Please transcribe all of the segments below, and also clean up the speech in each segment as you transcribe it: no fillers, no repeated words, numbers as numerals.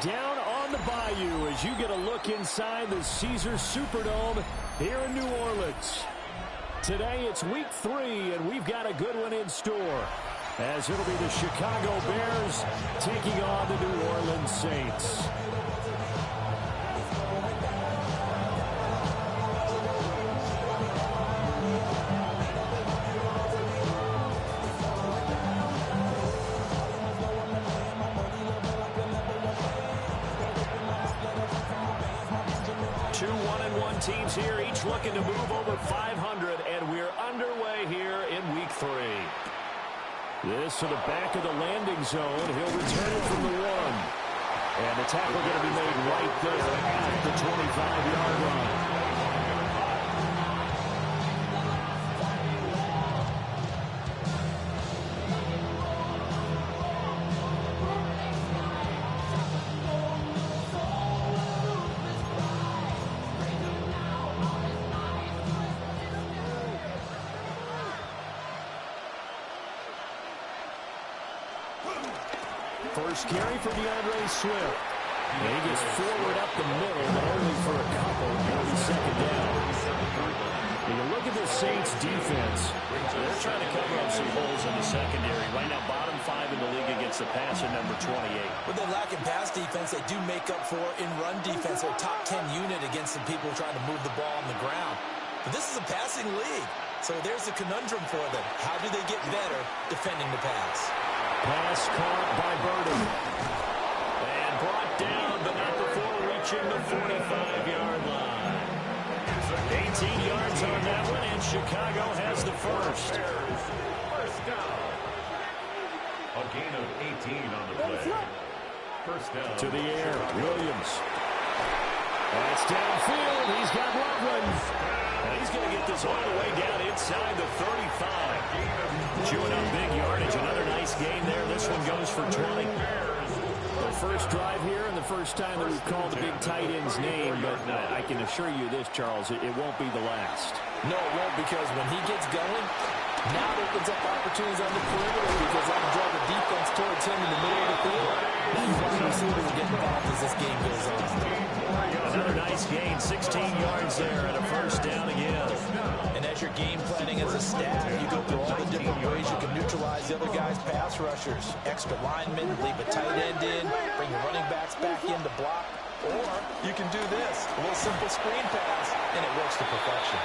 down on the Bayou as you get a look inside the Caesars Superdome here in New Orleans. Today it's week 3, and we've got a good one in store, as it'll be the Chicago Bears taking on the New Orleans Saints. Teams here, each looking to move over 500, and we're underway here in week 3. This to the back of the landing zone. He'll return it from the 1. And the tackle going to be made right there at the 25-yard line. First carry for DeAndre Swift. And he gets forward up the middle, but only for a couple. It'll be second down. When you look at the Saints defense, they're trying to cover up some holes in the secondary. Right now, bottom 5 in the league against the passer, number 28. With their lack of pass defense, they do make up for in run defense. They're top 10 unit against some people trying to move the ball on the ground. But this is a passing league, so there's a conundrum for them. How do they get better defending the pass? Pass caught by Burden. And brought down, but not before reaching the 45-yard line. 18 yards on that one, and Chicago has the first. First down. A gain of 18 on the play. First down. To the air, Williams. That's downfield. He's got Loveland. And he's going to get this all the way down inside the 35. Chewing up big yardage. Another nice gain there. This one goes for 20. The first drive here and the first time that we've called the big tight end's name. But I can assure you this, Charles, it won't be the last. No, it won't, because when he gets going, now it opens up opportunities on the perimeter because I can draw the defense towards him in the middle of the field. Now you want to see him get involved as this game goes on. Another nice gain, 16 yards there, and a first down again. And as you're game planning as a staff, you go through all the different ways you can neutralize the other guy's pass rushers. Extra linemen, leave a tight end in, bring your running backs back in to block. Or you can do this, a little simple screen pass, and it works to perfection.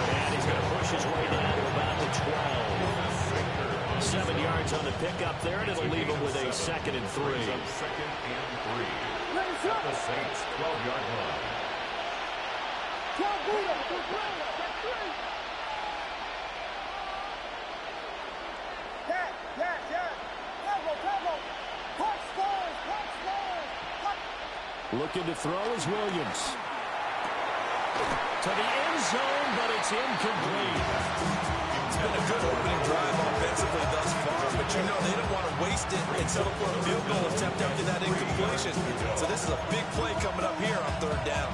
And he's going to push his way down to about the 12. 7 yards on the pickup there, and it'll leave him with a 2nd and 3. Second and 3. At the Saints' 12-yard line. Looking to throw is Williams. To the end zone, but it's incomplete. It's been a good opening drive offensively thus far, but you know they don't want to waste it and settle for a field goal attempt after that incompletion. So this is a big play coming up here on 3rd down.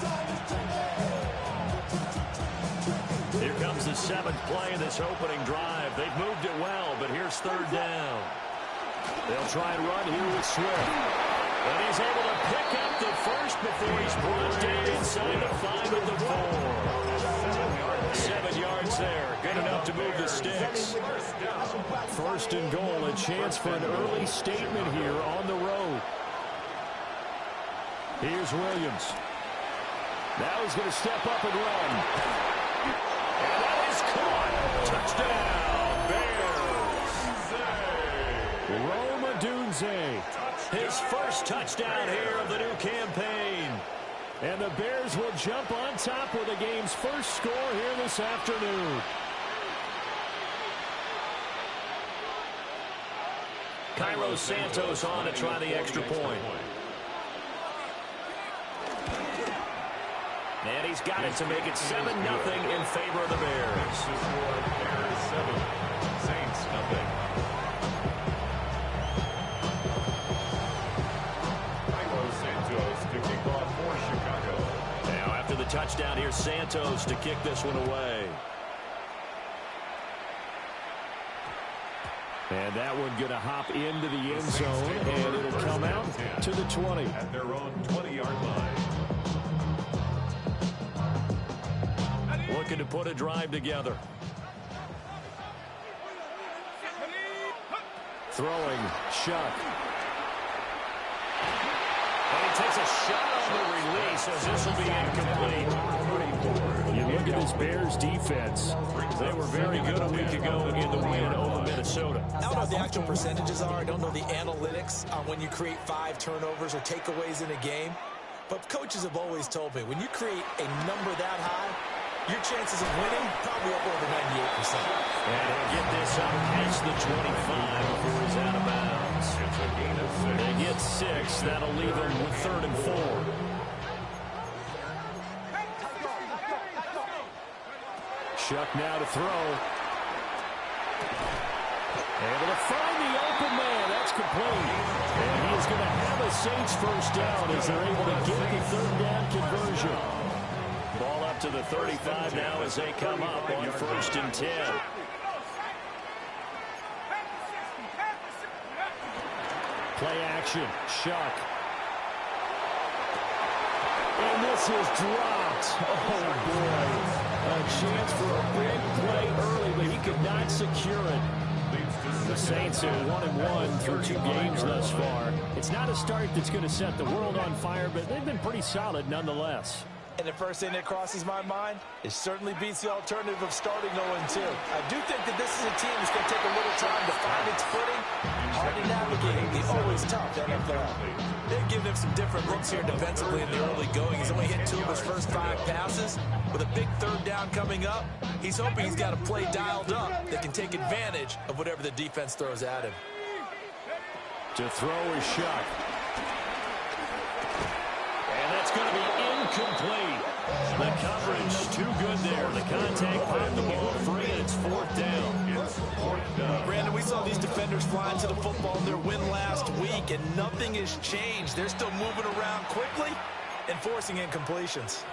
Here comes the 7th play of this opening drive. They've moved it well, but here's 3rd down. They'll try and run here with Swift. And he's able to pick up the first before he's brought down inside the 5 of the 4. 7 yards there. Good enough to move the sticks. 1st and goal, a chance for an early statement here on the road. Here's Williams. Now he's going to step up and run. And that is caught. Touchdown, Bears. Rome Odunze. His first touchdown here of the new campaign. And the Bears will jump on top with the game's first score here this afternoon. Cairo Santos on to try the extra point. And he's got it to make it 7-0 in favor of the Bears. Bears 7, Saints nothing. Touchdown here, Santos to kick this one away. And that one going to hop into the end zone, and it'll come out to the 20. At their own 20-yard line. Looking to put a drive together. Throwing, Shuck. And he takes a shot on the release as this will be incomplete. You look at this Bears defense. They were very good a week ago in the win over Minnesota. I don't know what the actual percentages are. I don't know the analytics on when you create 5 turnovers or takeaways in a game. But coaches have always told me, when you create a number that high, your chances of winning probably up over 98%. And he'll get this up past the 25 before he's out of bounds. It's a gain of 6. They get 6. That'll leave them with 3rd and 4. Shuck now to throw. Able to find the open man. That's complete. And he is going to have a Saints first down as they're able to get the 3rd down conversion. Ball up to the 35 now as they come up on 1st and 10. Play action. Shuck. And this is dropped. Oh, boy. A chance for a big play early, but he could not secure it. The Saints are 1-1 through 2 games thus far. It's not a start that's going to set the world on fire, but they've been pretty solid nonetheless. And the first thing that crosses my mind, it certainly beats the alternative of starting 0-2. I do think that this is a team that's going to take a little time to find its footing. Hard to navigate the always tough NFL. They've given him some different looks here defensively in the early going. He's only hit 2 of his first 5 passes. With a big 3rd down coming up, he's hoping he's got a play dialed up that can take advantage of whatever the defense throws at him. To throw is Shuck. And that's going to be incomplete. The coverage too good there. The contact popped the ball free, and it's 4th down. Brandon, we saw these defenders fly into the football in their win last week, and nothing has changed. They're still moving around quickly and forcing incompletions.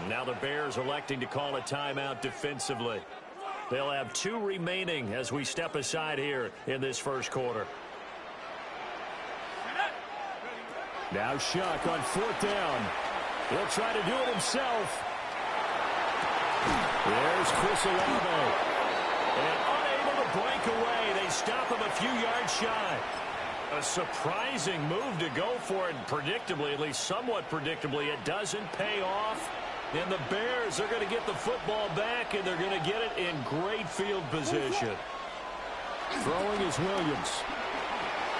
Now the Bears electing to call a timeout defensively. They'll have 2 remaining as we step aside here in this first quarter. Now Shuck on 4th down. He'll try to do it himself. There's Chris Olave. And unable to break away. They stop him a few yards shy. A surprising move to go for it. Predictably, at least somewhat predictably, it doesn't pay off. And the Bears are going to get the football back, and they're going to get it in great field position. Throwing is Williams.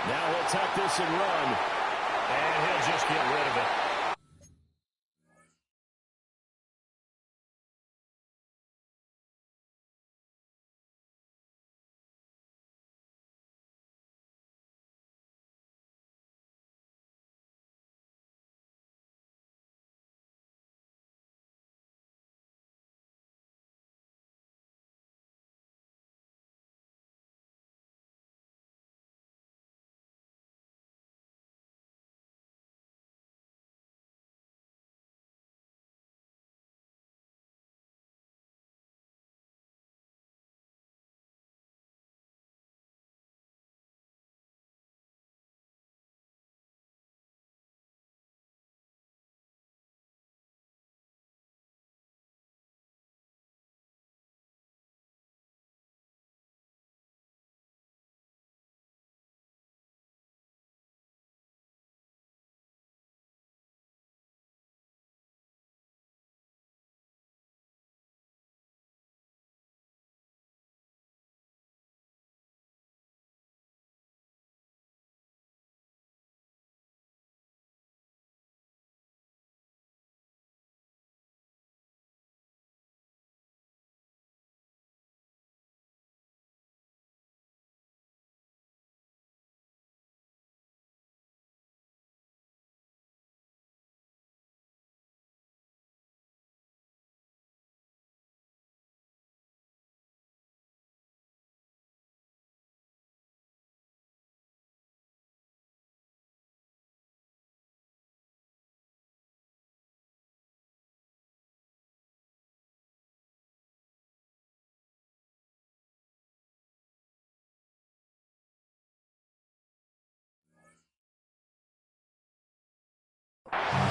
Now he'll tuck this and run. And he'll just get rid of it.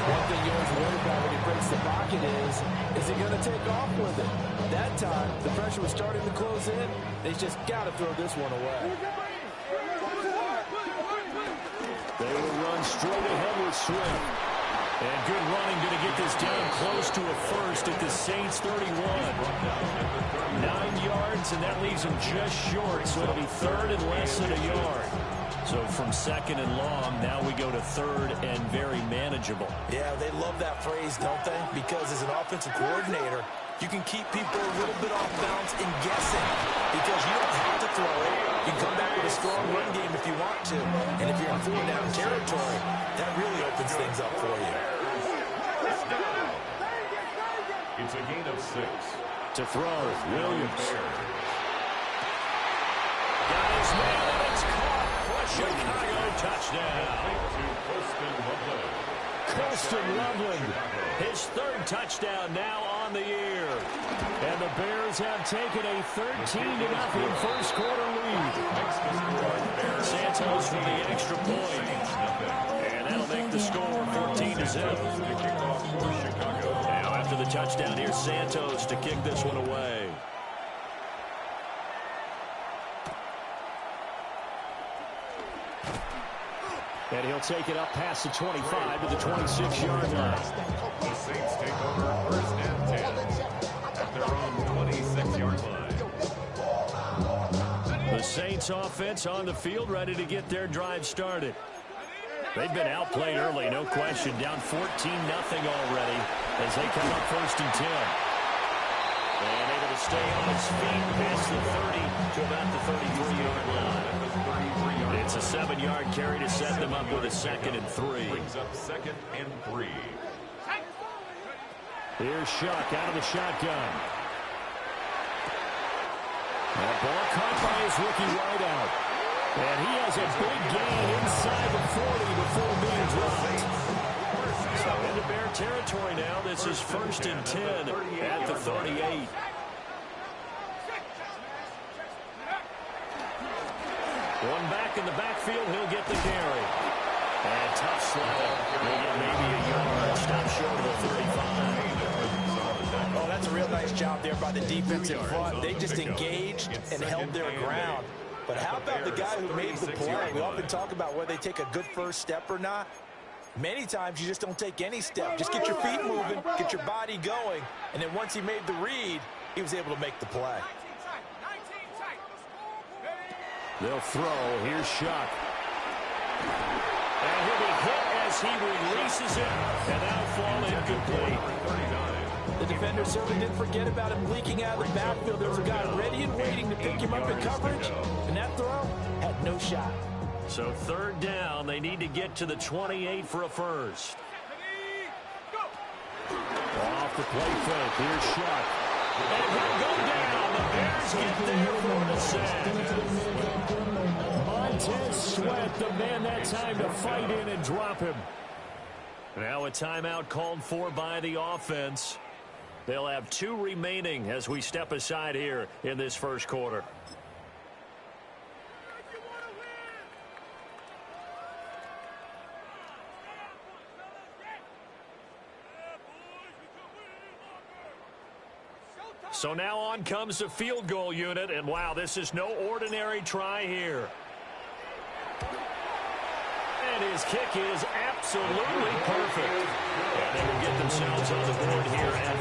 One thing you always worry about when he breaks the pocket is he going to take off with it? That time, the pressure was starting to close in. They just got to throw this one away. They will run straight ahead with Swift. And good running, going to get this down close to a first at the Saints 31. 9 yards, and that leaves them just short, so it'll be third and less than a yard. So from second and long, now we go to third and very manageable. Yeah, they love that phrase, don't they? Because as an offensive coordinator, you can keep people a little bit off balance and guessing because you don't have to throw it. You can come back with a strong run game if you want to. And if you're in four-down territory, that really opens things up for you. It's a gain of 6. To throw, Williams. Got his man, and it's caught for a Chicago touchdown. Colston Loveland, his third touchdown now on the year. And the Bears have taken a 13-0 first quarter lead. Santos for the extra point. And that'll make the score 14-0. Now after the touchdown, here's Santos to kick this one away. And he'll take it up past the 25 to the 26-yard line. The Saints take over first and 10 at their own 26-yard line. The Saints offense on the field, ready to get their drive started. They've been outplayed early, no question. Down 14-0 already as they come up first and 10. And able to stay on his feet past the 30 to about the 33-yard line. It's a 7-yard carry to set them up with a 2nd and 3. Brings up 2nd and 3. Here's Shuck out of the shotgun. That ball caught by his rookie wideout. And he has a big gain inside the 40 before being dropped. So into Bear territory now. This is 1st and 10 at the 38. One back in the backfield, he'll get the carry. And tough slide. He'll get maybe a yard. Stop short of the 35. Oh, that's a real nice job there by the defensive front. They just engaged and held their ground. But how about the guy who made the play? We often talk about whether they take a good first step or not. Many times you just don't take any step. Just get your feet moving, get your body going, and then once he made the read, he was able to make the play. They'll throw. Here's Shuck. And he'll be hit as he releases it, and that'll fall incomplete. The defender certainly didn't forget about him leaking out of the backfield. There was a guy ready and waiting to pick him up in coverage, and that throw had no shot. So 3rd down, they need to get to the 28 for a first. Off the play fake, here's Shuck. And he'll go down. The Bears get there for the sack. Montez Sweat, the man that time to fight in and drop him. Now a timeout called for by the offense. They'll have 2 remaining as we step aside here in this first quarter. So now on comes the field goal unit, and wow, this is no ordinary try here. And his kick is absolutely perfect. And they will get themselves on the board here at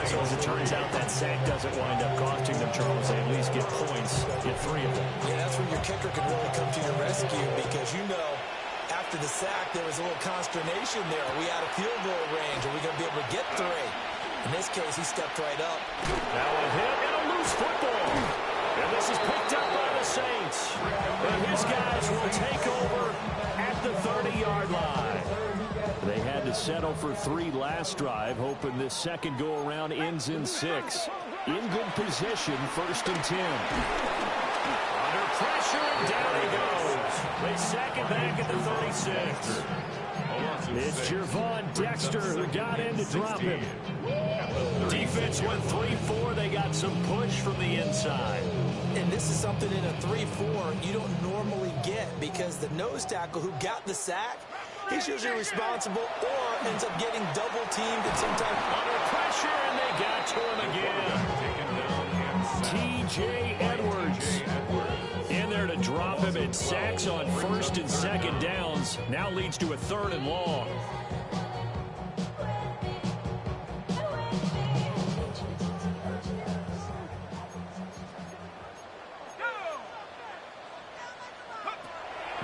14-3. So as it turns out, that sack doesn't wind up costing them, Charles. They at least get points, get 3 of them. Yeah, that's when your kicker can really come to your rescue because you know after the sack there was a little consternation there. Are we out of field goal range? Are we going to be able to get 3? In this case, he stepped right up. Now a hit and a loose football. And this is picked up by the Saints. And his guys will take over at the 30-yard line. They had to settle for 3 last drive, hoping this second go-around ends in 6. In good position, 1st and 10. Under pressure, and down he goes. They sack it back at the 36. It's Gervon Dexter who got in to drop him. Defense went 3-4. They got some push from the inside. And this is something in a 3-4 you don't normally get because the nose tackle who got the sack, he's usually responsible or ends up getting double teamed at some time. Under pressure, and they got to him again. T.J. Edwards in there to drop him in sacks on first and second downs. Now leads to a 3rd and long.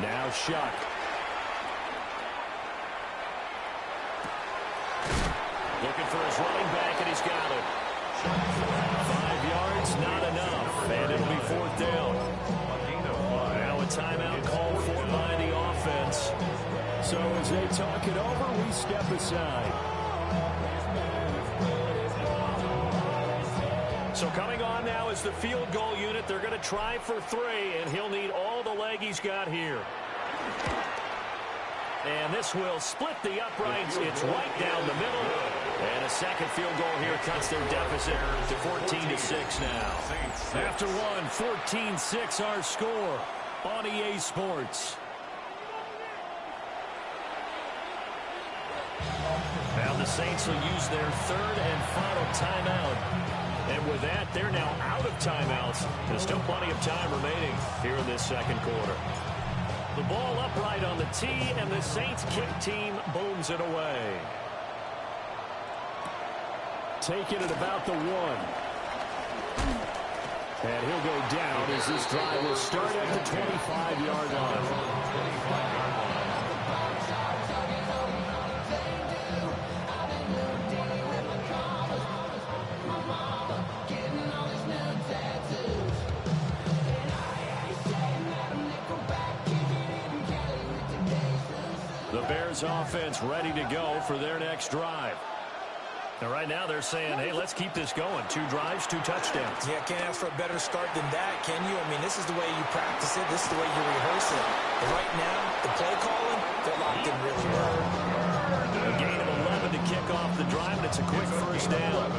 Now Shuck. Looking for his running back, and he's got it. 5 yards, not enough, and it'll be 4th down. Now a timeout called for by the offense. So as they talk it over, we step aside. So coming on now is the field goal unit. They're going to try for 3, and he'll need all the leg he's got here. And this will split the uprights. It's right down the middle. And a second field goal here cuts their deficit to 14-6 now. After one, 14-6 our score on EA Sports. Now the Saints will use their 3rd and final timeout. And with that, they're now out of timeouts. There's still plenty of time remaining here in this second quarter. The ball upright on the tee, and the Saints kick team booms it away. Taking it about the 1. And he'll go down as this drive will start at the 25-yard line. The Bears offense ready to go for their next drive. Now right now they're saying, hey, let's keep this going. 2 drives, 2 touchdowns. Yeah, can't ask for a better start than that, can you? I mean, this is the way you practice it. This is the way you rehearse it. But right now, the play calling, they're locked in really well. A gain of 11 to kick off the drive, and it's a quick 1st down.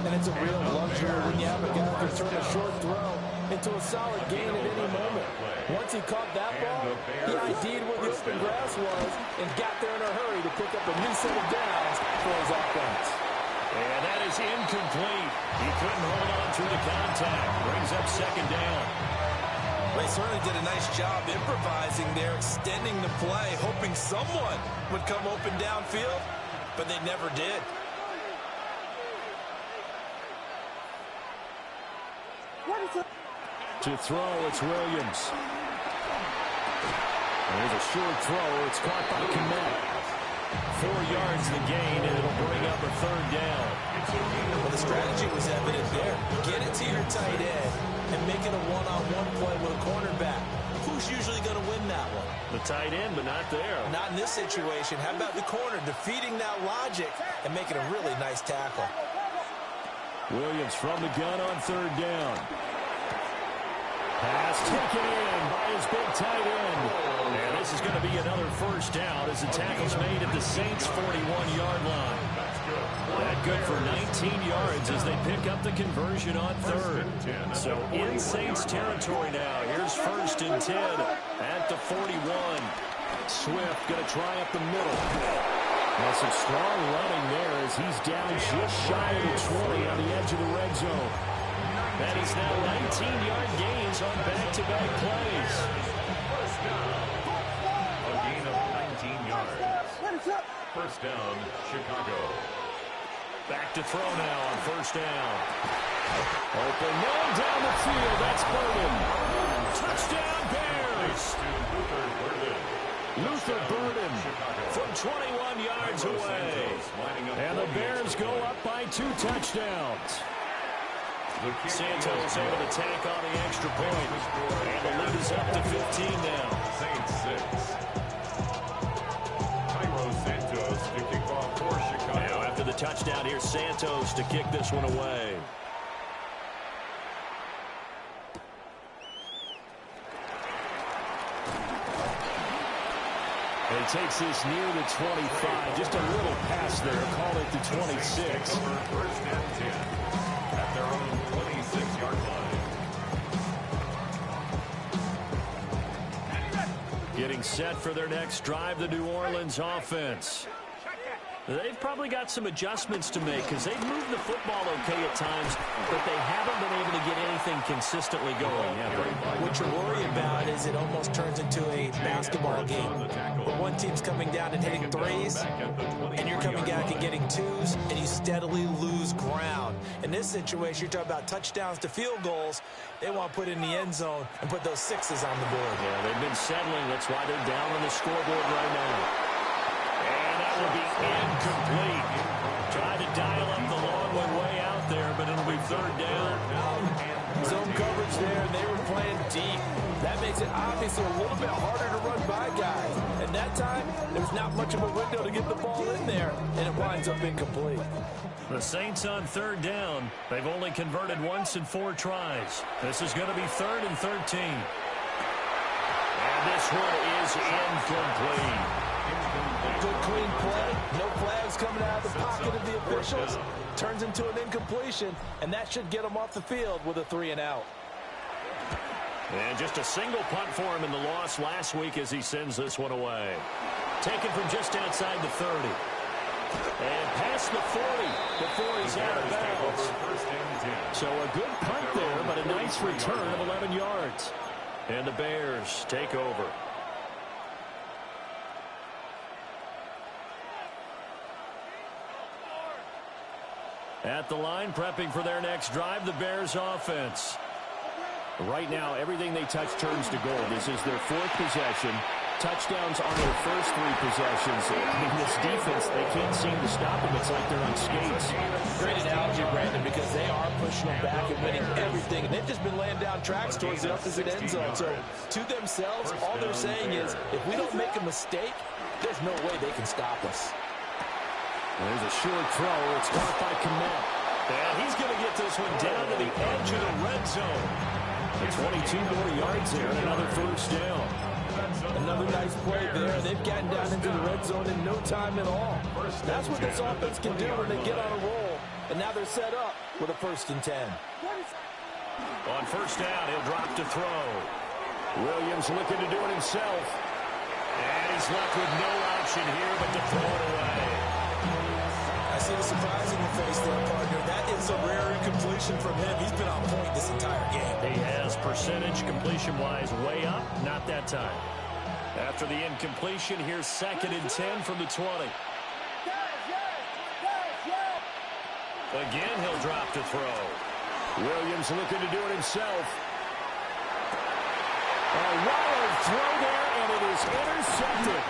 And it's a real luxury when you have a guy who can turn a short throw into a solid gain at any moment. Once he caught that ball, he ID'd where the open grass was and got there in a hurry to pick up a new set of downs for his offense. And that is incomplete. He couldn't hold on through the contact. Brings up 2nd down. They certainly did a nice job improvising there, extending the play, hoping someone would come open downfield, but they never did. To throw, it's Williams. There's a short throw. It's caught by Kmet. 4 yards the gain, and it'll bring up a 3rd down. Well, the strategy was evident there. Get it to your tight end and make it a one-on-one play with a cornerback. Who's usually going to win that one? The tight end, but not there. Not in this situation. How about the corner defeating that logic and making a really nice tackle? Williams from the gun on 3rd down. Pass taken in by his big tight end. And this is going to be another 1st down as the tackle's made at the Saints' 41-yard line. That good for 19 yards as they pick up the conversion on 3rd. So in Saints territory now. Here's 1st and 10 at the 41. Swift going to try up the middle. Now some strong running there as he's down just shy of the 20 on the edge of the red zone. That is now 19-yard gains on back-to-back plays. A gain of 19 yards. 1st down, Chicago. Back to throw now on 1st down. Open man down the field. That's Burden. Touchdown Bears. Luther Burden from 21 yards away. And the Bears go up by 2 touchdowns. Santos able to tack on the extra point. And the lead is up to 15 now. Saints 6. Cairo Santos to kick off for Chicago. Now after the touchdown, here's Santos to kick this one away. And he takes this near the 25. Just a little pass there. Call it the 26. 1st and 10 at their own 26-yard line. Getting set for their next drive, the New Orleans offense. They've probably got some adjustments to make because they've moved the football okay at times, but they haven't been able to get anything consistently going. What you're worried about is it almost turns into a basketball game where one team's coming down and hitting threes, and you're coming back and getting twos, and you steadily lose ground. In this situation, you're talking about touchdowns to field goals. They want to put in the end zone and put those sixes on the board. Yeah, they've been settling. That's why they're down on the scoreboard right now. Will be incomplete. Tried to dial up the long one way out there, but it'll be third down. Zone coverage there, and they were playing deep. That makes it obviously a little bit harder to run by guys. At that time, there's not much of a window to get the ball in there, and it winds up incomplete. The Saints on third down. They've only converted once in 4 tries. This is going to be 3rd and 13. And this one is incomplete. Good clean play. No flags coming out of the pocket of the officials. Turns into an incompletion, and that should get them off the field with a 3 and out. And just a single punt for him in the loss last week as he sends this one away. Taken from just outside the 30. And past the 40 before he's out of bounds. So a good punt there, but a nice return of 11 yards. And the Bears take over. At the line, prepping for their next drive, the Bears offense. Right now, everything they touch turns to gold. This is their 4th possession. Touchdowns on their first 3 possessions. I mean, this defense, they can't seem to stop them. It's like they're on skates. Great analogy, Brandon, because they are pushing them back and winning everything. And they've just been laying down tracks towards the opposite end zone. So, to themselves, all they're saying is, if we don't make a mistake, there's no way they can stop us. There's a short throw. It's caught by Kmet. And he's going to get this one down to the edge of the red zone. And 22 more yards there and another first down. Another nice play there. They've gotten down into the red zone in no time at all. That's what this offense can do when they get on a roll. And now they're set up with a 1st and 10. On first down, he'll drop to throw. Williams looking to do it himself. And he's left with no option here but to throw it away. I see the surprise in your face there, partner. That is a rare incompletion from him. He's been on point this entire game. He has percentage completion-wise way up. Not that time. After the incompletion, here's 2nd and 10 from the 20. Again, he'll drop to throw. Williams looking to do it himself. A wild throw there, and it is intercepted.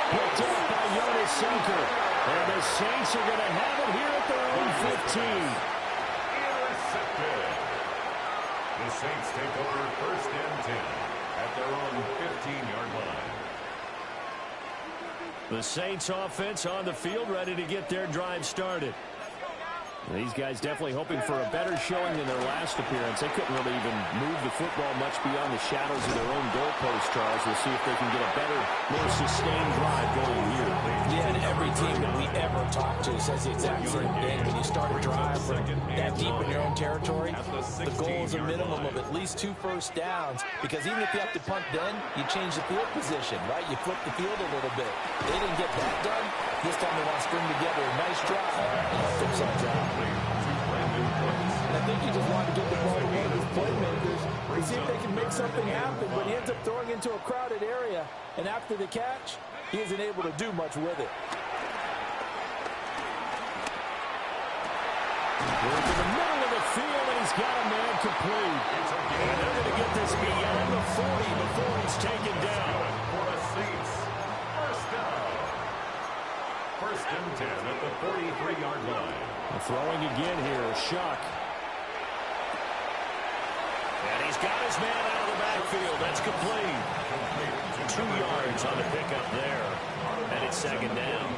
Picked up by Jonas Sinker. And the Saints are going to have it here at their own 15. Intercepted. The Saints take over 1st and 10 at their own 15-yard line. The Saints offense on the field, ready to get their drive started. These guys definitely hoping for a better showing than their last appearance. They couldn't really even move the football much beyond the shadows of their own goalpost, Charles. We'll see if they can get a better, more sustained drive going here. Yeah, and every team that we ever talk to says the exact same thing. When you start a drive from that deep in your own territory, the goal is a minimum of at least 2 first downs, because even if you have to punt then, you change the field position, right? You flip the field a little bit. They didn't get that done. This time they want to string together a nice drive and help themselves out. And I think he just wanted to get the ball to one of his playmakers to see if they can make something happen, but he ends up throwing into a crowded area, and after the catch, he isn't able to do much with it. We're to the middle of the field, and he's got a man complete. And they're going to get this beyond the 40 before he's taken down. For the Saints, first down. 1st and 10 at the 43-yard line. Throwing again here, Shuck. And he's got his man out of the backfield. That's complete. 2 yards on the pickup there. And it's 2nd down.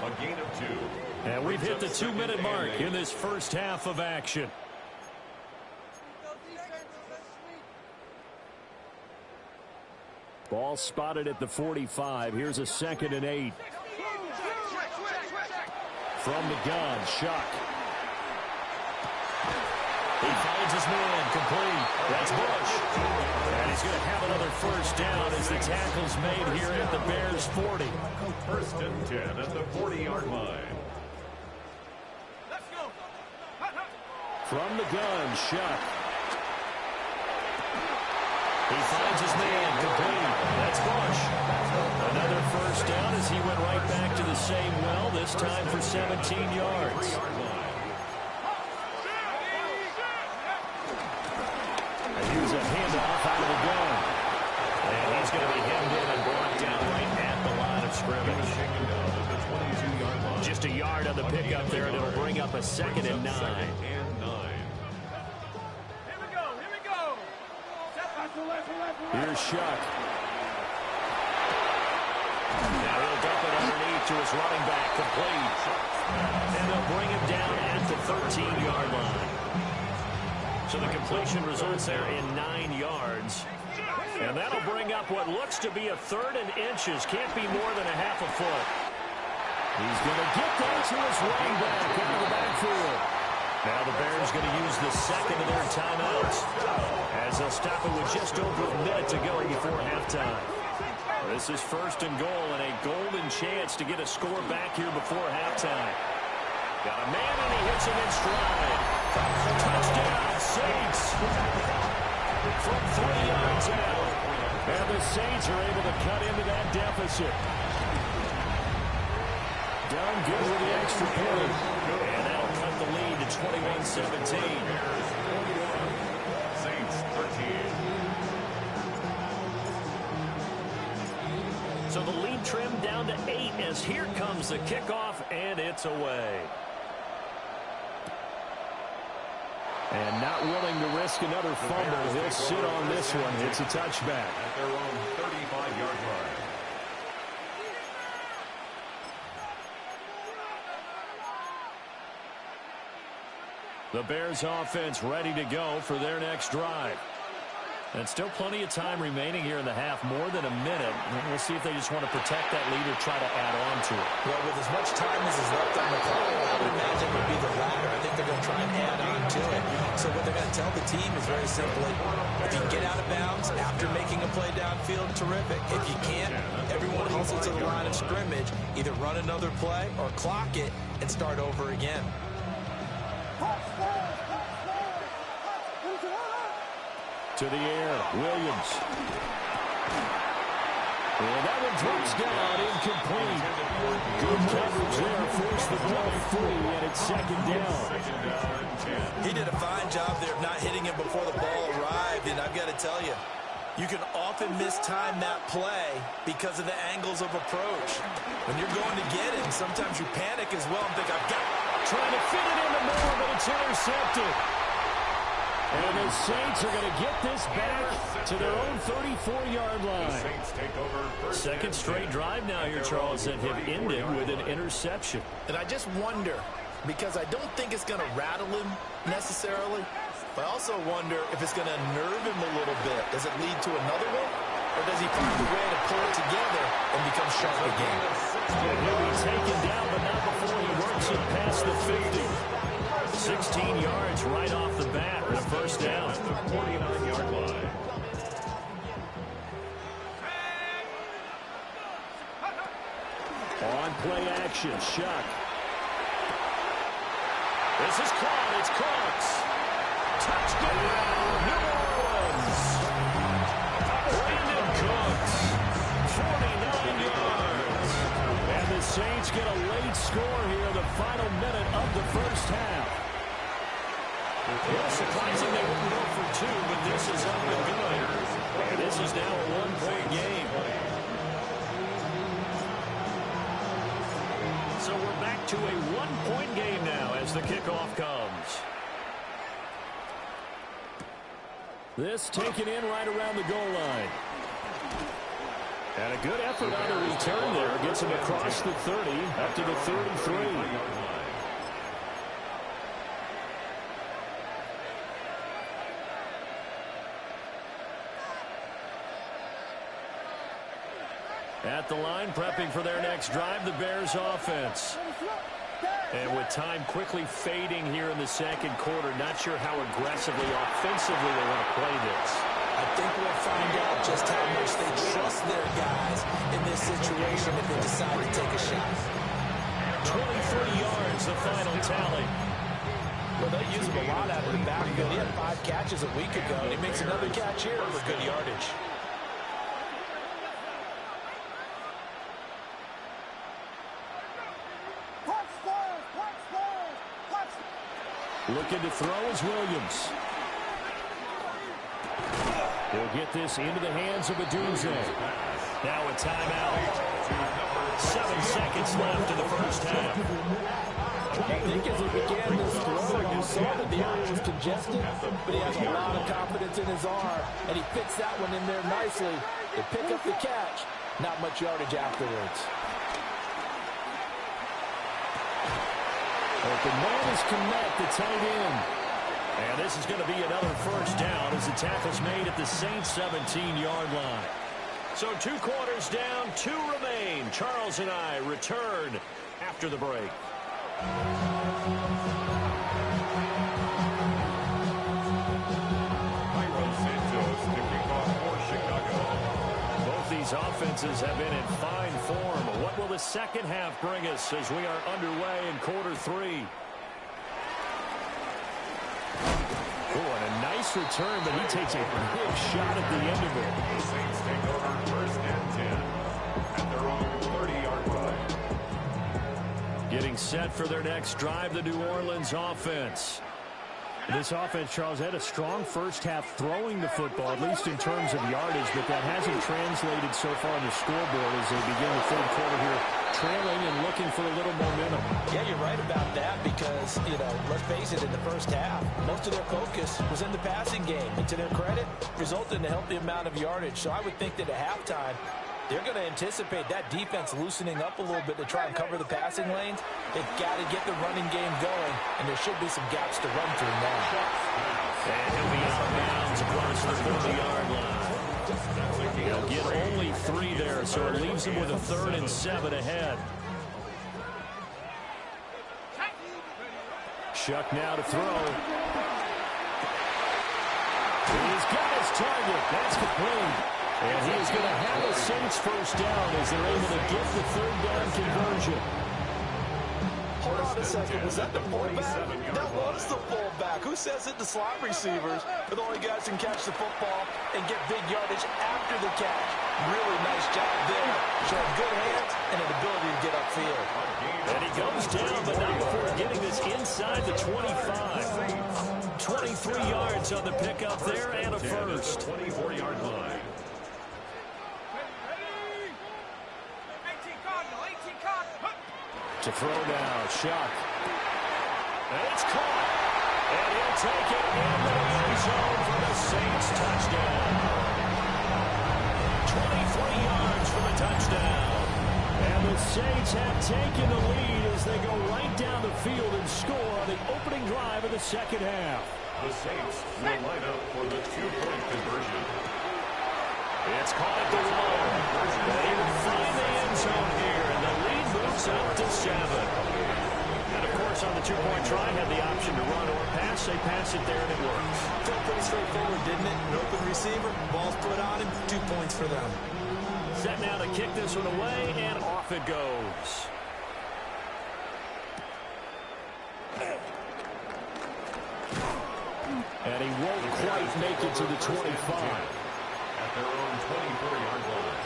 A gain of 2. And we've hit the 2-minute mark in this first half of action. Ball spotted at the 45. Here's a 2nd and 8. From the gun, Shuck. He finds his man, complete. That's Bush. And he's going to have another first down as the tackle's made here at the Bears' 40. First and 10 at the 40-yard line. From the gun, Shuck. He finds his man, complete. That's Bush. Another first down as he went right back to the same well, this time for 17 yards. And here's a handoff out of the gun. And he's going to be hemmed in and brought down right at the line of scrimmage. Just a yard on the pickup there, and it'll bring up a 2nd and 9. Here's Shuck. Now he'll dump it underneath to his running back, complete. And they'll bring him down at the 13-yard line. So the completion results there in 9 yards. And that'll bring up what looks to be a 3rd and inches. Can't be more than a half a foot. He's going to get that to his running back into the backfield. Now the Bears going to use the 2nd of their timeouts as they'll stop it with just over a minute to go before halftime. This is 1st and goal and a golden chance to get a score back here before halftime. Got a man and he hits him in stride. Touchdown, Saints. From 3 yards out. And the Saints are able to cut into that deficit. Done good with the extra point. And that'll cut the lead to 21-17. Saints 13. So the lead trimmed down to 8 as here comes the kickoff, and it's away. And not willing to risk another fumble, he'll sit on this one. It's a touchback. At their own 35-yard line. The Bears offense ready to go for their next drive. And still plenty of time remaining here in the half, more than a minute. We'll see if they just want to protect that lead or try to add on to it. Well, with as much time as is left on the clock, I would imagine it would be the latter. I think they're going to try and add on to it. So what they're going to tell the team is very simply, if you can get out of bounds after making a play downfield, terrific. If you can't, everyone hustle to the line of scrimmage, either run another play or clock it and start over again. To the air, Williams. And that one drops down, incomplete. Good coverage there, forced the ball free, and it's 2nd down. He did a fine job there of not hitting him before the ball arrived, and I've got to tell you, you can often mistime that play because of the angles of approach. When you're going to get it, sometimes you panic as well and think, I've got it. Trying to fit it in the middle, but it's intercepted. And the Saints are going to get this back to their own 34-yard line. Second straight drive now here, Charles, that have ended with an interception. And I just wonder, because I don't think it's going to rattle him necessarily, but I also wonder if it's going to nerve him a little bit. Does it lead to another one? Or does he find a way to pull it together and become sharp again? He'll be taken down, but not before he works it past the 50. 16 yards right off the bat and a first down. At the 49-yard line. On play action, Shuck. This is caught. It's Cooks. Touchdown, New Orleans. Brandon Cooks, 49 yards. And the Saints get a late score here in the final minute of the first half. Well, surprising they wouldn't go for 2, but this is up and good. And this is now a 1-point game. So we're back to a 1-point game now as the kickoff comes. This taken in right around the goal line. And a good effort on the return there. Gets him across the 30 up to the 33. At the line, prepping for their next drive, the Bears offense. And with time quickly fading here in the second quarter, not sure how aggressively, offensively they want to play this. I think we'll find out just how much they trust their guys in this situation if they decide to take a shot. 23 yards, the final tally. Well, they use him a lot out of the backfield. He had 5 catches a week ago, and he makes another catch here for good yardage. Looking to throw is Williams. He'll get this into the hands of Odunze. Now a timeout. 7 seconds left in the first half. I think as he began this throw, you saw that the area was congested, but he has a lot of confidence in his arm, and he fits that one in there nicely. They pick up the catch, not much yardage afterwards. Open man is Kmet, the tight end. And this is going to be another first down as the tackle's made at the Saints' 17-yard line. So 2 quarters down, 2 remain. Charles and I return after the break. Both these offenses have been in fine form. What will the second half bring us as we are underway in quarter 3? Oh, and a nice return, but he takes a big shot at the end of it. The Saints take over first and 10 at their own 30-yard line. Getting set for their next drive, the New Orleans offense. This offense, Charles, had a strong first half throwing the football, at least in terms of yardage, but that hasn't translated so far on the scoreboard as they begin the third quarter here, trailing and looking for a little momentum. Yeah, you're right about that because, let's face it, in the first half, most of their focus was in the passing game. And to their credit, resulted in a healthy amount of yardage. So I would think that at halftime, they're going to anticipate that defense loosening up a little bit to try and cover the passing lanes. They've got to get the running game going, and there should be some gaps to run through now. And he'll be out of bounds across the 40-yard line. They'll get only 3 there, so it leaves them with a 3rd and 7 ahead. Shuck now to throw. He's got his target. That's complete. And he is going to have a Saints first down as they're able to get the 3rd down conversion. Hold on a second. Was that the fullback? That was the fullback. Who says it? The slot receivers are the only guys who can catch the football and get big yardage after the catch. Really nice job there. Showing good hands and an ability to get upfield. And he goes down, but not before getting this inside the 25. 23 yards on the pickup there and a first. 24-yard line. To throw now, Shuck. And it's caught. And he'll take it into the end zone for the Saints touchdown. 23 yards for the touchdown. And the Saints have taken the lead as they go right down the field and score on the opening drive of the second half. The Saints will line up for the 2-point conversion. It's caught at the wall. They will find the end zone here, and the lead moves up to 7. And, of course, on the 2-point try, had the option to run or pass. They pass it there, and it works. Felt pretty straightforward, didn't it? An open receiver, ball's put on him, 2 points for them. Set now to kick this one away, and off it goes. And he won't quite make it to the 25. At their own 24-yard line.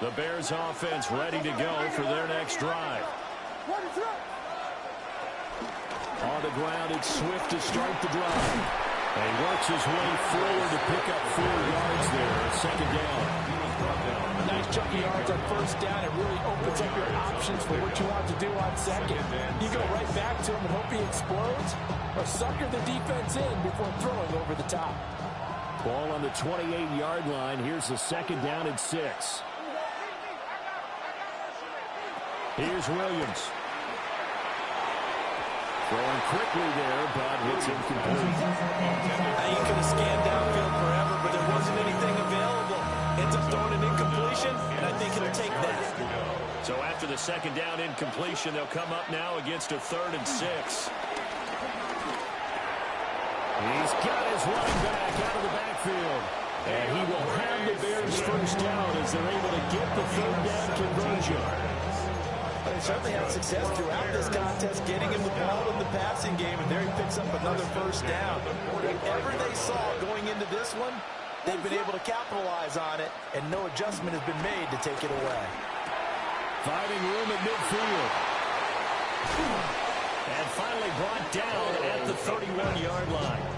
The Bears offense ready to go for their next drive. On the ground, it's Swift to start the drive. And he works his way forward to pick up 4 yards there. Second down. Nice chunk of yards on first down. It really opens up your options for what you want to do on second. You go right back to him and hope he explodes, or sucker the defense in before throwing over the top. Ball on the 28-yard line. Here's the second down and 6. Here's Williams. Throwing quickly there, but it's incomplete. Now you could have scanned downfield forever, but there wasn't anything available. Ends up throwing an incompletion, and I think he'll take that. So after the second down incompletion, they'll come up now against a 3rd and 6. He's got his running back out of the backfield. And he will have the Bears first down as they're able to get the 3rd down conversion. They certainly had success throughout this contest getting him the ball in the passing game, and there he picks up another first down. Whatever they saw going into this one, they've been able to capitalize on it, and no adjustment has been made to take it away. Finding room at midfield. And finally brought down at the 31-yard line.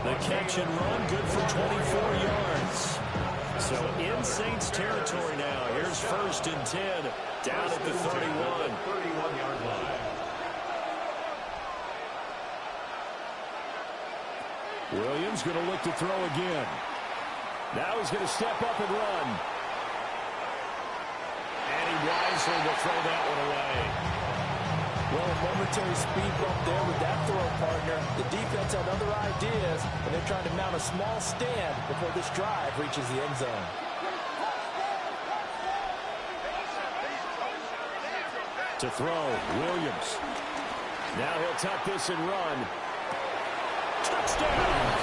The catch and run, good for 24 yards. So in Saints territory now. Here's 1st and 10 down at the 31. 31-yard line. Williams going to look to throw again. Now he's going to step up and run. And he wisely will throw that one away. Well, a momentary speed bump there with that throw, partner. The defense had other ideas, and they're trying to mount a small stand before this drive reaches the end zone. To throw, Williams. Now he'll tuck this and run. Touchdown!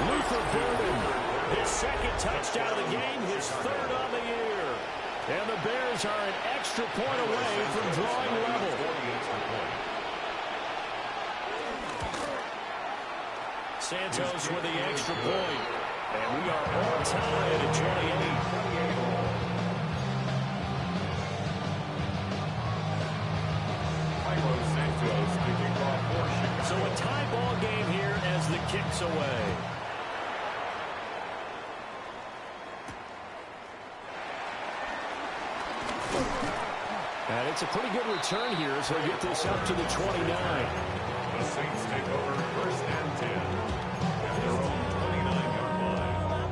Luther Burden, his 2nd touchdown of the game, his 3rd on the year. And the Bears are an extra point away from drawing level. Santos with the extra point. And we are all tied at 28. So a tie ball game here as the kick's away. And it's a pretty good return here as they get this up to the 29. The Saints take over 1st and 10 at their own 29-yard line.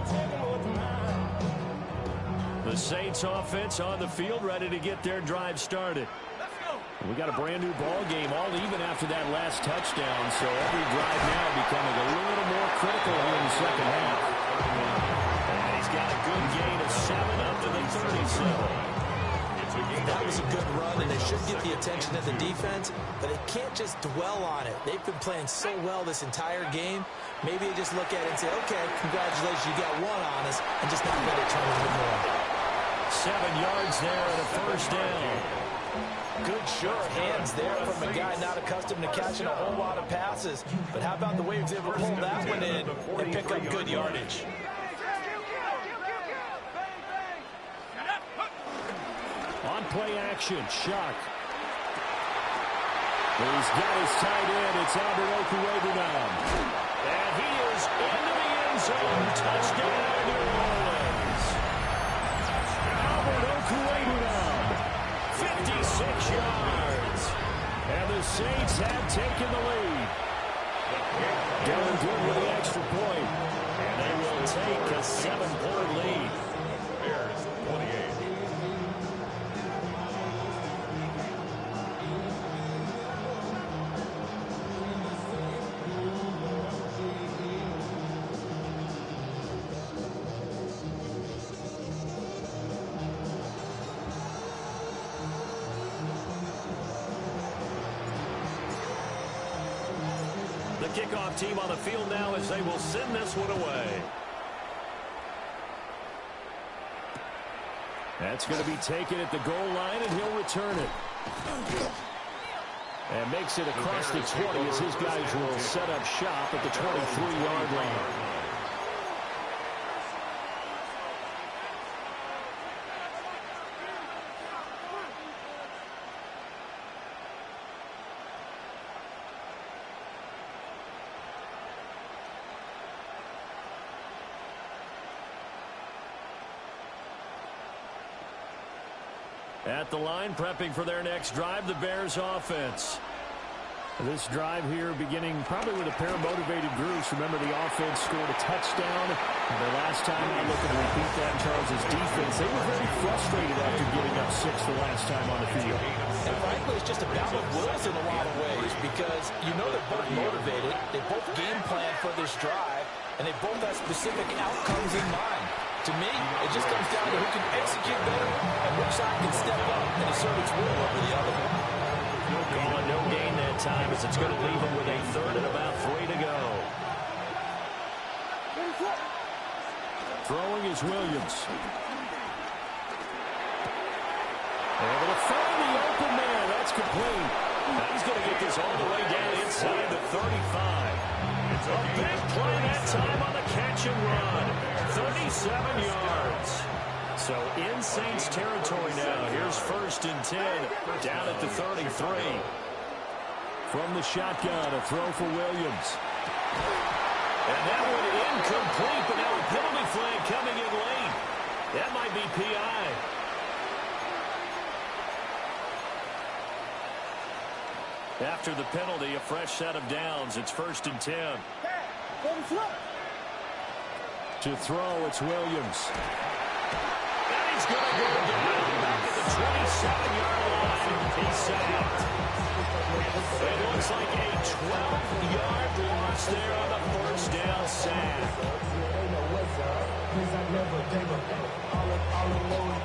The Saints offense on the field ready to get their drive started. We got a brand new ball game, all even after that last touchdown, so every drive now becoming a little more critical here in the second half. And he's got a good gain of 7 up to the 37. That was a good run, and they should get the attention of the defense, but they can't just dwell on it. They've been playing so well this entire game. Maybe they just look at it and say, okay, congratulations, you got one on us, and just not let it turn into more. 7 yards there and a first down. Good sure hands there from a guy not accustomed to catching a whole lot of passes. But how about the way he was able to pull that one in and pick up good yardage? On play action, Shark. He's got his tight end. It's Albert Okwuegbunam. And he is into the end zone. Touchdown, New Orleans. Albert Okwuegbunam, 56 yards. And the Saints have taken the lead. Dylan Good with the extra point. And they will take a 7-point lead. Bears 28. Kickoff team on the field now as they will send this one away. That's going to be taken at the goal line, and he'll return it. And makes it across the 20 as his guys will set up shop at the 23-yard line. At the line, prepping for their next drive, the Bears offense. This drive here beginning probably with a pair of motivated groups. Remember, the offense scored a touchdown. The last time I looked at repeat that, Charles' defense, they were very frustrated after giving up 6 the last time on the field. And frankly, it's just a battle of wills in a lot of ways because you know they're both motivated. They both game plan for this drive, and they both have specific outcomes in mind. To me, it just comes down to who can execute better and which side can step up and assert its will over the other. Calling no gain that time as it's going to leave him with a third and about 3 to go. Throwing is Williams. Able to find the open man. That's complete. He's going to get this all the way down inside the 35. A big play that time on the catch and run. 37 yards. So in Saints territory now. Here's 1st and 10 down at the 33. From the shotgun, a throw for Williams. And that one incomplete, but now a penalty flag coming in late. That might be PI. After the penalty, a fresh set of downs. It's 1st and 10. To throw, it's Williams. And he's going to go down back at the 27-yard line. He's sacked. It looks like a 12-yard loss there on the 1st down sack.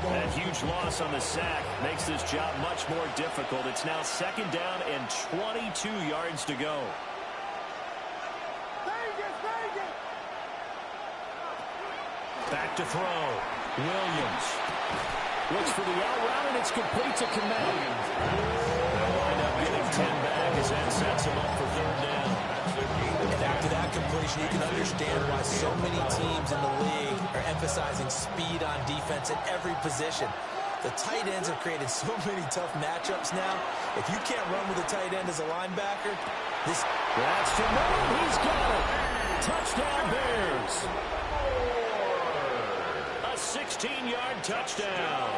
That huge loss on the sack makes this job much more difficult. It's now 2nd down and 22 yards to go. Back to throw. Williams looks for the out route, and it's complete to Kmet. They'll wind up getting 10 back as that sets him up for 3rd down. And after that completion, you can understand why so many teams in the league are emphasizing speed on defense at every position. The tight ends have created so many tough matchups now. If you can't run with a tight end as a linebacker, that's to Miller. He's got it. Touchdown Bears. A 16-yard touchdown.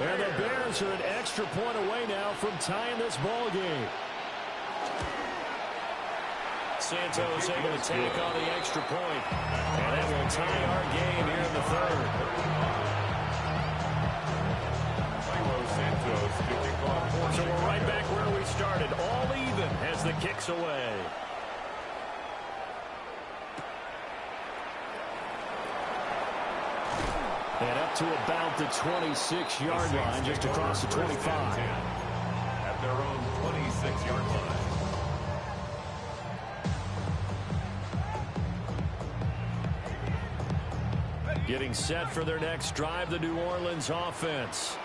And the Bears are an extra point away now from tying this ball game. Santos able to take on the extra point. And that will tie our game here in the 3rd. So we're right back where we started. All even as the kick's away. And up to about the 26-yard line, just across the 25. At their own 26-yard line. Getting set for their next drive, the New Orleans offense.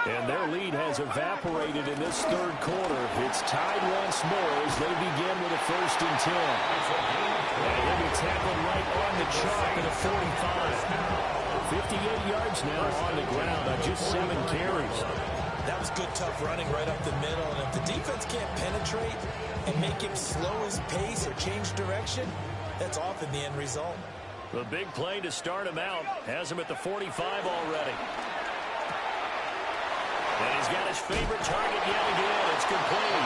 And their lead has evaporated in this 3rd quarter. It's tied once more as they begin with a 1st and 10. And he'll be tackled right on the chalk at a 45. 58 yards now on the ground on just 7 carries. that was good, tough running right up the middle. And if the defense can't penetrate and make him slow his pace or change direction, that's often the end result. The big play to start him out has him at the 45 already. And he's got his favorite target yet again. It's complete.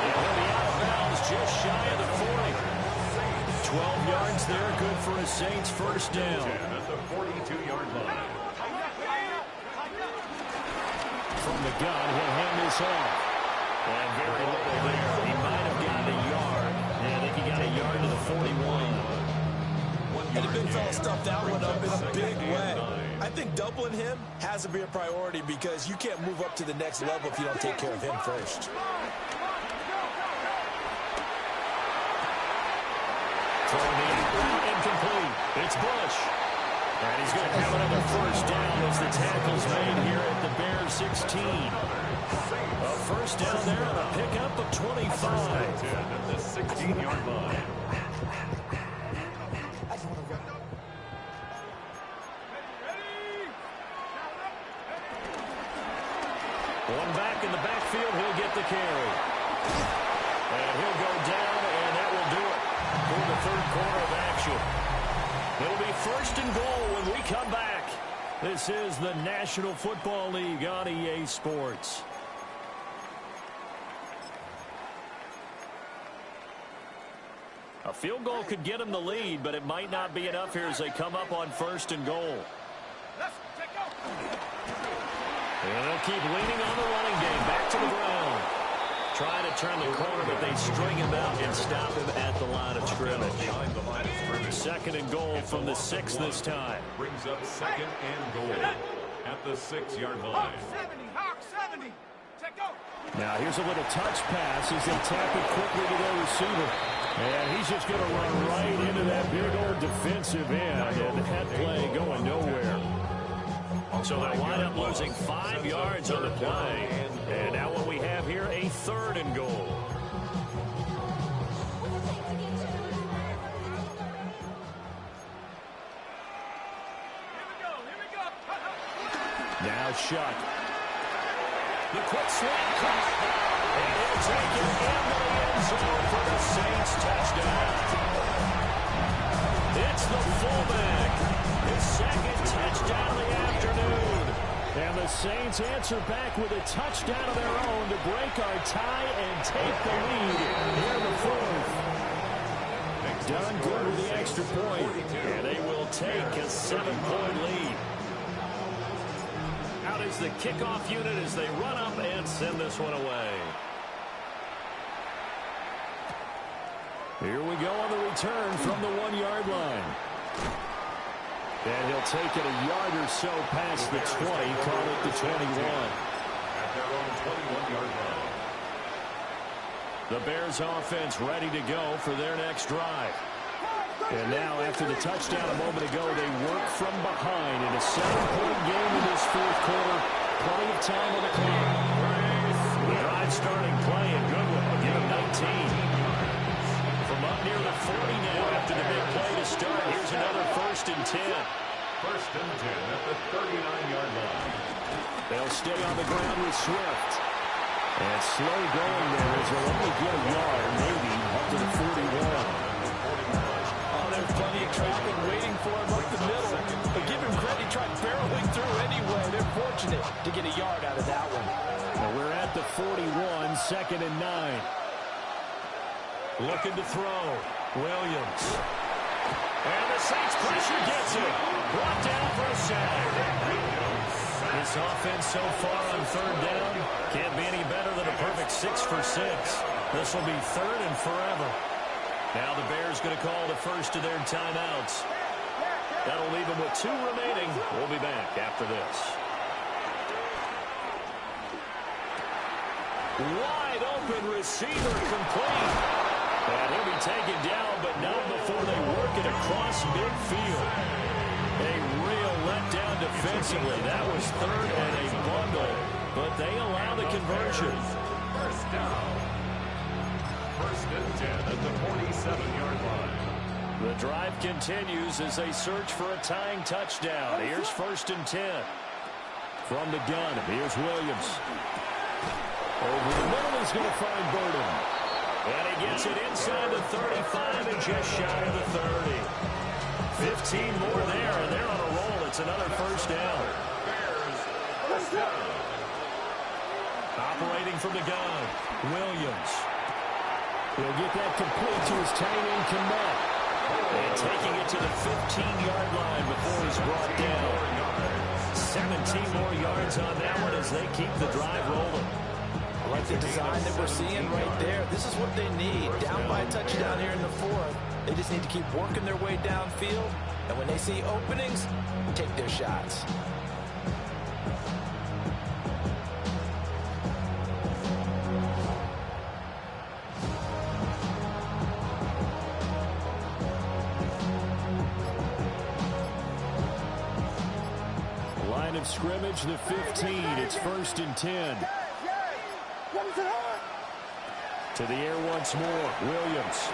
And he'll be out of bounds just shy of the 40. 12 yards there, good for a Saints first down. At the 42-yard line. From the gun, he'll hand this off. And very little there. He might have gotten a yard. Yeah, I think he got a yard to the 41. And the big fella stuffed that one up in a big way. I think doubling him has to be a priority because you can't move up to the next level if you don't take care of him first. Incomplete. It's Bush. And he's going to have another first down as the tackle's made here at the Bears 16. A first down there on a pickup of 25. At the 16-yard line. One back in the backfield, he'll get the carry. And he'll go down, and that will do it for the third quarter of action. It'll be first and goal when we come back. This is the National Football League on EA Sports. A field goal could get them the lead, but it might not be enough here as they come up on first and goal. And they'll keep leaning on the running game. Back to the ground. Trying to turn the corner, but they string him out and stop him at the line of scrimmage. Second and goal from the 6 this time. Brings up second and goal at the 6-yard line. Hawk 70. Now here's a little touch pass as they tap it quickly to their receiver. And he's just going to run right into that big old defensive end. And that play going nowhere. So they'll wind up losing 5 yards on the play. And now what we have here, a third and goal. Now Shutt. The quick swing caught. And he'll take it into the end zone for the Saints touchdown. It's the fullback. His second touchdown of the afternoon. And the Saints answer back with a touchdown of their own to break our tie and take the lead here in the fourth. Done good with the extra point. And they will take a 7-point lead. Out is the kickoff unit as they run up and send this one away. Here we go on the return from the 1-yard line. And he'll take it a yard or so past the 20, call it the 21. At their own 21-yard line. The Bears offense ready to go for their next drive. And now after the touchdown a moment ago, they work from behind in a 7-point game in this fourth quarter. Plenty of time on the clock. The drive starting play, and Goodwin will give him 19. From up near the 40 now after the big play to start. Here's another 1st and 10. 1st and 10 at the 39-yard line. They'll stay on the ground with Swift. And slow going there as they'll only get a yard, maybe up to the 41. There's plenty of traffic waiting for him up the middle. But give him credit, he tried barreling through anyway. They're fortunate to get a yard out of that one. Well, we're at the 41, 2nd and 9. Looking to throw. Williams. And the Saints pressure gets him. Brought down for a sack. This offense so far on 3rd down can't be any better than a perfect 6 for 6. This will be 3rd and forever. Now the Bears going to call the first of their timeouts. That'll leave them with 2 remaining. We'll be back after this. Wide open receiver complete. And he'll be taken down, but not before they work it across midfield. A real letdown defensively. That was 3rd and a bundle, but they allow the conversion. 1st down. 1st and 10 at the 47-yard line. The drive continues as they search for a tying touchdown. Here's 1st and 10. From the gun, here's Williams. Over the middle, he's going to find Burden. And he gets it inside the 35 and just shy of the 30. 15 more there, and they're on a roll. It's another 1st down. Bears, 1st down. Operating from the gun, Williams. He'll get that complete to his tight end, Kmet. And taking it to the 15-yard line before he's brought down. 17 more yards on that one as they keep the drive rolling. I like the design that we're seeing right there. This is what they need. Down by a touchdown here in the 4th. They just need to keep working their way downfield. And when they see openings, take their shots. Line of scrimmage, the 15. It's 1st and 10. To the air once more, Williams.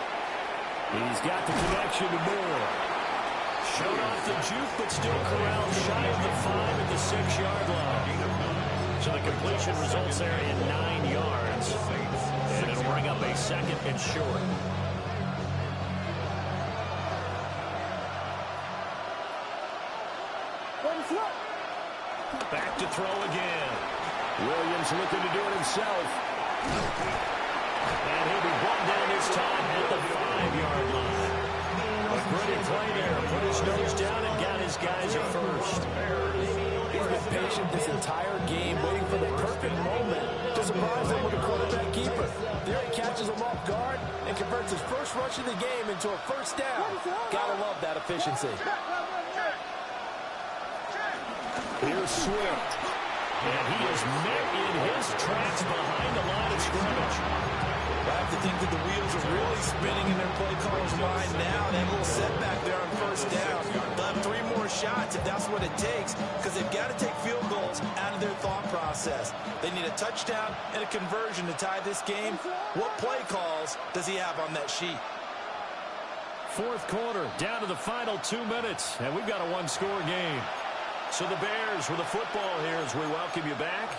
He's got the connection to Moore. Showed off the juke, but still corralled shy of the 5 at the 6-yard line. So the completion results there in 9 yards. And it'll bring up a 2nd and short. Back to throw again. Williams looking to do it himself. And he'll be brought down this time at the 5-yard line. A pretty play there. Put his nose down and got his guys at first. He's been patient this entire game, waiting for the perfect moment to surprise them with a quarterback keeper. There he catches him off guard and converts his first rush of the game into a first down. Gotta love that efficiency. Here's Swift. And he is met in his tracks behind the line of scrimmage. I have to think that the wheels are really spinning in their play caller's mind now. That little setback there on first down. They'll have 3 more shots if that's what it takes, because they've got to take field goals out of their thought process. They need a touchdown and a conversion to tie this game. What play calls does he have on that sheet? Fourth quarter, down to the final 2 minutes, and we've got a one-score game. So the Bears with the football here as we welcome you back.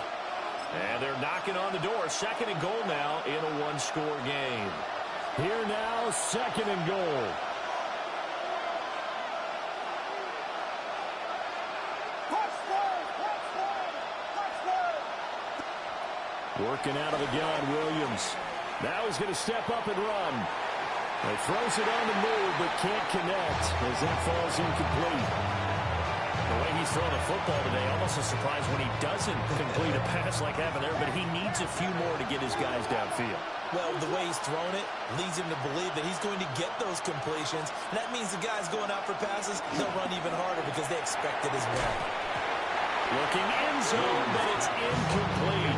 And they're knocking on the door. Second and goal now in a one-score game. Here now, second and goal. Working out of the gun, Williams. Now he's going to step up and run. He throws it on the move, but can't connect as that falls incomplete. The way he's throwing the football today, almost a surprise when he doesn't complete a pass like happened there, but he needs a few more to get his guys downfield. Well, the way he's thrown it leads him to believe that he's going to get those completions. And that means the guys going out for passes, they'll run even harder because they expect it as well. Looking end zone, but it's incomplete.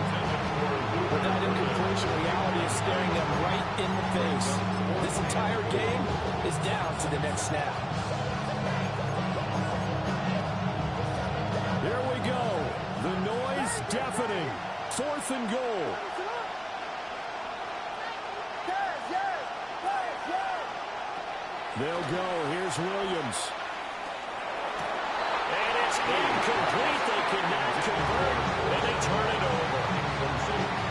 With that incompletion, reality is staring them right in the face. This entire game is down to the next snap. Here we go. The noise deafening. Fourth and goal. They'll go. Here's Williams. And it's incomplete. They cannot convert, and they turn it over.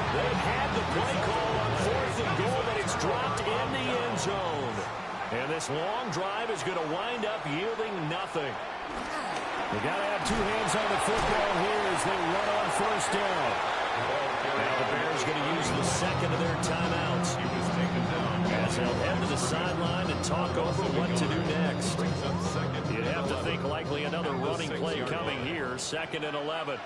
They've had the play call on fourth and goal, but it's dropped in the end zone. And this long drive is going to wind up yielding nothing. They got to have 2 hands on the football here as they run on first down. Now the Bears going to use the second of their timeouts. As they'll head to the sideline and talk over what to do next. You'd have to think likely another running play coming here. 2nd and 11.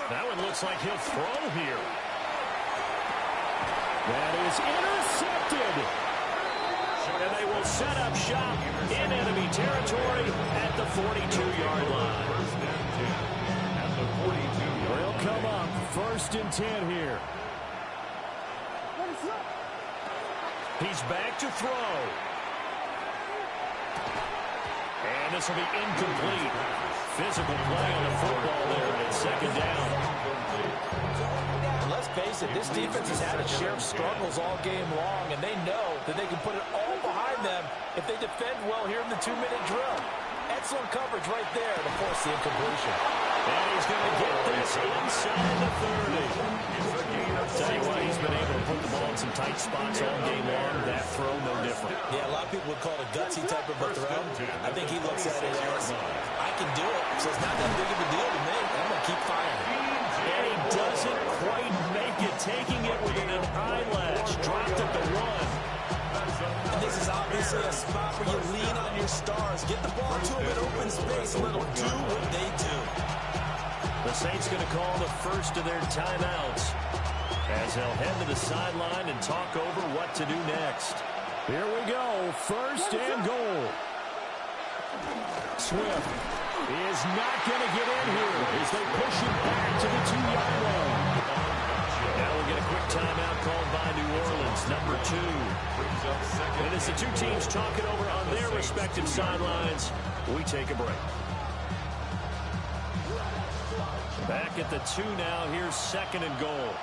That one looks like he'll throw here. That is intercepted. And they will set up shop in enemy territory at the 42-yard line. They'll come up 1st and 10 here. He's back to throw. And this will be incomplete. Physical play on the football there at 2nd down. Let's face it, this defense has had its share of struggles all game long, and they know that they can put it all behind them if they defend well here in the 2-minute drill. Excellent coverage right there to force the incompletion. And he's going to get this inside the 30. Tell you what, he's been able to put the ball in some tight spots all game long. That throw, no different. Yeah, a lot of people would call it a gutsy type of a throw. I think he looks at it as, I can do it, so it's not that big of a deal to me. I'm going to keep firing. And he doesn't quite make it, taking it within an eyelash. Dropped at the 1. And this is obviously a spot where you lean on your stars. Get the ball to them in open space and let them do what they do. The Saints going to call the first of their timeouts as they'll head to the sideline and talk over what to do next. Here we go, 1st and goal. Swift is not going to get in here as they push him back to the 2-yard line. Now we'll get a quick timeout called by New Orleans, number 2. And as the 2 teams talk it over on their respective sidelines, we take a break. Back at the 2 now, here's 2nd and goal.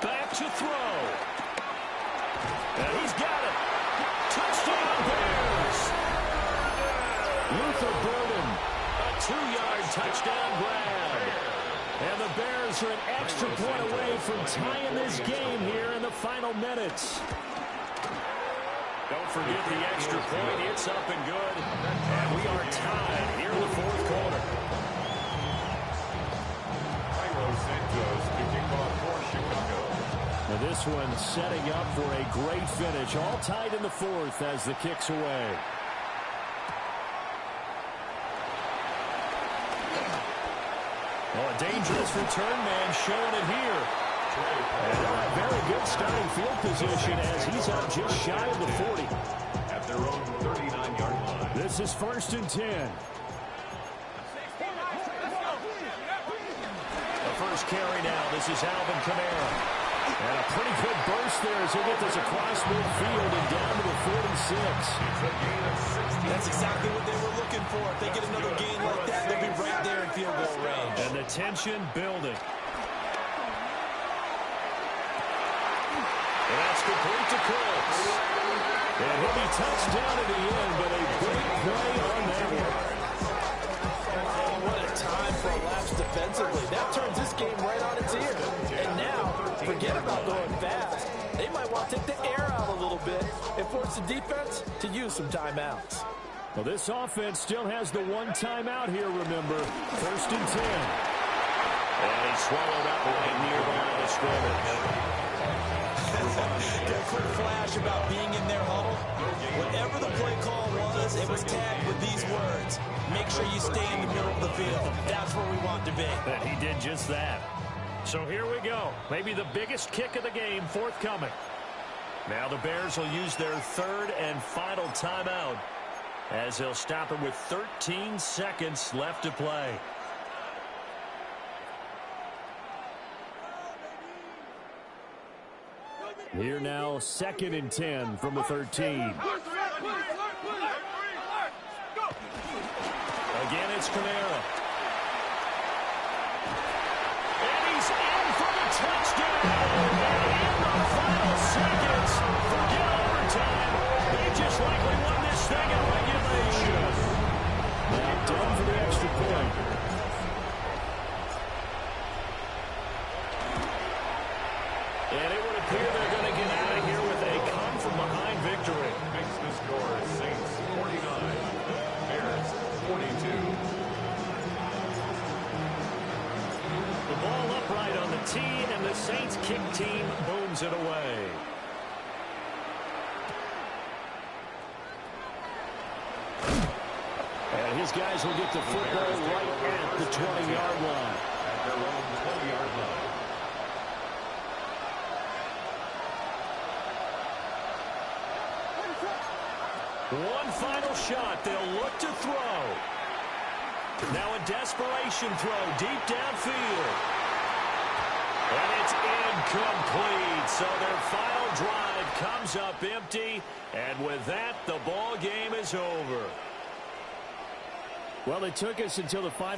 Back to throw. And he's got it. Touchdown Bears. Luther Burden, a 2-yard touchdown grab. And the Bears are an extra point away from tying this game here in the final minutes. Don't forget the extra point. It's up and good. And we are tied here in the 4th quarter. And this one setting up for a great finish. All tied in the fourth as the kick's away. Oh, a dangerous return man showing it here. And a very good starting field position as he's out just shy of the 40. At their own 39-yard line. This is 1st and 10. The first carry now. This is Alvin Kamara. And a pretty good burst there as he'll get this across midfield and down to the 46. That's exactly what they were looking for. If they get another gain like that, they'll be right there in field goal range. And the tension building. And that's complete to Cooks. And he'll be touched down at the end, but a great play on that one. Oh, what a time for a lapse defensively. That turns this game right on its ear. And now, forget about going fast. They might want to take the air out a little bit and force the defense to use some timeouts. Well, this offense still has the one timeout here, remember. 1st and 10. And he swallowed up right near the line of scrimmage. Get a quick flash about being in their huddle. Whatever the play call was, it was tagged with these words. Make sure you stay in the middle of the field. That's where we want to be. And he did just that. So here we go. Maybe the biggest kick of the game forthcoming. Now the Bears will use their 3rd and final timeout as they'll stop it with 13 seconds left to play. Here now, 2nd and 10 from the 13. Again, it's Kamara. And he's in for the touchdown. And in the final seconds, forget overtime. They just likely won this thing in regulation. Now done for the extra point. And it would appear they're going to get out of here with a come-from-behind victory. Makes the score Saints 49, Bears 42. The ball upright on the tee, and the Saints kick team booms it away. And his guys will get the football right at the 20-yard line. At their own 20-yard line. One final shot. They'll look to throw. Now a desperation throw deep downfield. And it's incomplete. So their final drive comes up empty. And with that, the ball game is over. Well, it took us until the final